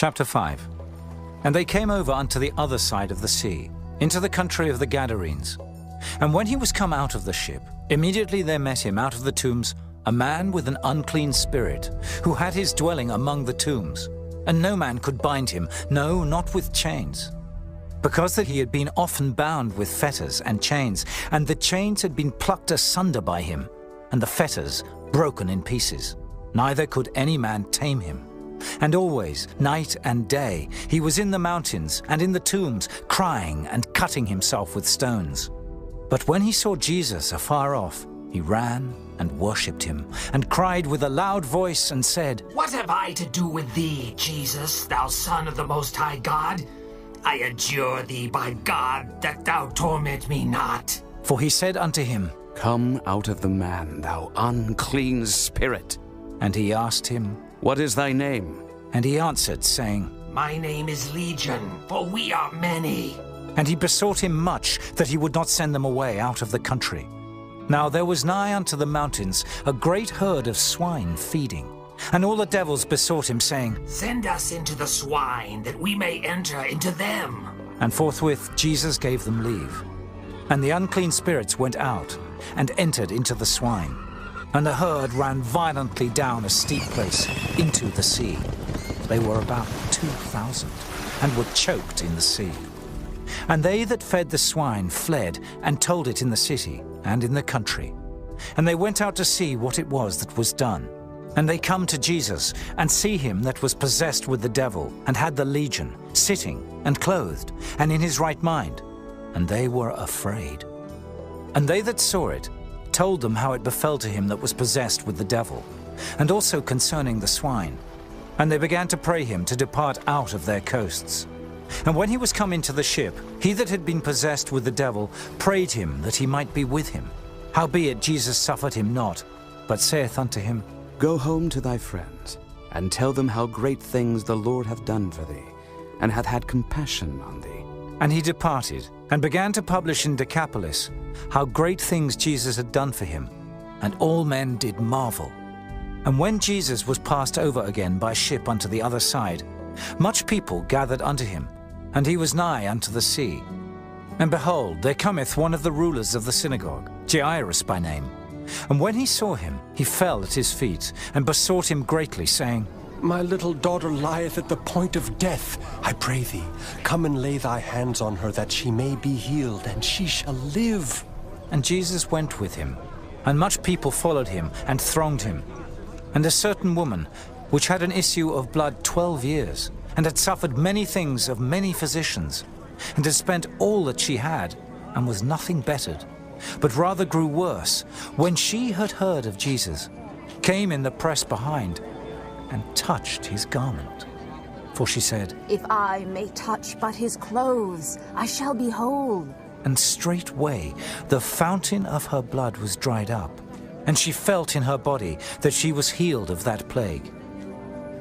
Chapter 5. And they came over unto the other side of the sea, into the country of the Gadarenes. And when he was come out of the ship, immediately there met him out of the tombs a man with an unclean spirit, who had his dwelling among the tombs. And no man could bind him, no, not with chains, because that he had been often bound with fetters and chains, and the chains had been plucked asunder by him, and the fetters broken in pieces. Neither could any man tame him. And always, night and day, he was in the mountains and in the tombs, crying and cutting himself with stones. But when he saw Jesus afar off, he ran and worshipped him, and cried with a loud voice and said, What have I to do with thee, Jesus, thou Son of the Most High God? I adjure thee by God that thou torment me not. For he said unto him, Come out of the man, thou unclean spirit. And he asked him, What is thy name? And he answered, saying, My name is Legion, for we are many. And he besought him much that he would not send them away out of the country. Now there was nigh unto the mountains a great herd of swine feeding. And all the devils besought him, saying, Send us into the swine, that we may enter into them. And forthwith Jesus gave them leave. And the unclean spirits went out, and entered into the swine. And the herd ran violently down a steep place into the sea. They were about 2,000, and were choked in the sea. And they that fed the swine fled, and told it in the city and in the country. And they went out to see what it was that was done. And they come to Jesus, and see him that was possessed with the devil, and had the legion, sitting, and clothed, and in his right mind. And they were afraid. And they that saw it told them how it befell to him that was possessed with the devil, and also concerning the swine. And they began to pray him to depart out of their coasts. And when he was come into the ship, he that had been possessed with the devil prayed him that he might be with him. Howbeit Jesus suffered him not, but saith unto him, Go home to thy friends, and tell them how great things the Lord hath done for thee, and hath had compassion on thee. And he departed, and began to publish in Decapolis how great things Jesus had done for him. And all men did marvel. And when Jesus was passed over again by ship unto the other side, much people gathered unto him, and he was nigh unto the sea. And behold, there cometh one of the rulers of the synagogue, Jairus by name. And when he saw him, he fell at his feet, and besought him greatly, saying, My little daughter lieth at the point of death. I pray thee, come and lay thy hands on her, that she may be healed, and she shall live. And Jesus went with him, and much people followed him, and thronged him. And a certain woman, which had an issue of blood 12 years, and had suffered many things of many physicians, and had spent all that she had, and was nothing bettered, but rather grew worse, when she had heard of Jesus, came in the press behind, and touched his garment. For she said, If I may touch but his clothes, I shall be whole. And straightway the fountain of her blood was dried up, and she felt in her body that she was healed of that plague.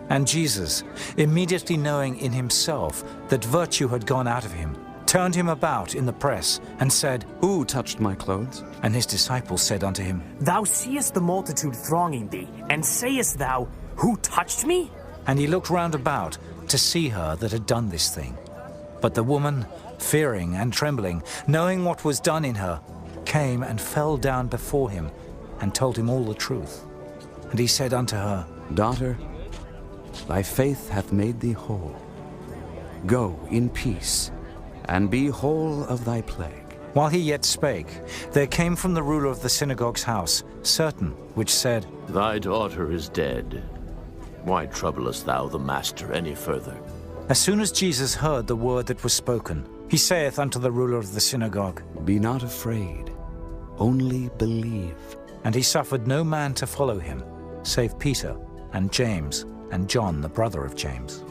And Jesus, immediately knowing in himself that virtue had gone out of him, turned him about in the press, and said, Who touched my clothes? And his disciples said unto him, Thou seest the multitude thronging thee, and sayest thou, Who touched me? And he looked round about to see her that had done this thing. But the woman, fearing and trembling, knowing what was done in her, came and fell down before him, and told him all the truth. And he said unto her, Daughter, thy faith hath made thee whole. Go in peace, and be whole of thy plague. While he yet spake, there came from the ruler of the synagogue's house certain which said, Thy daughter is dead. Why troublest thou the master any further? As soon as Jesus heard the word that was spoken, he saith unto the ruler of the synagogue, Be not afraid, only believe. And he suffered no man to follow him, save Peter and James and John the brother of James.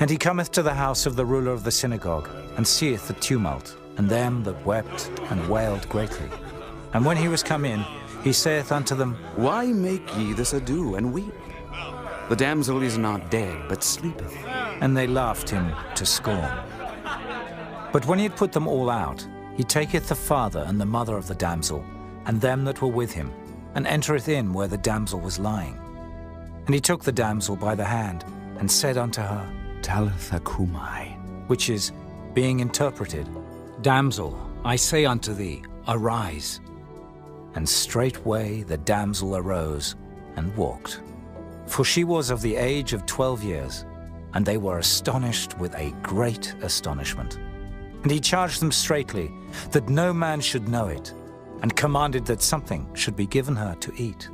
And he cometh to the house of the ruler of the synagogue, and seeth the tumult, and them that wept and wailed greatly. And when he was come in, he saith unto them, Why make ye this ado, and weep? The damsel is not dead, but sleepeth. And they laughed him to scorn. But when he had put them all out, he taketh the father and the mother of the damsel, and them that were with him, and entereth in where the damsel was lying. And he took the damsel by the hand, and said unto her, Talitha cumi, which is, being interpreted, Damsel, I say unto thee, arise. And straightway the damsel arose and walked. For she was of the age of 12 years, and they were astonished with a great astonishment. And he charged them straitly that no man should know it, and commanded that something should be given her to eat.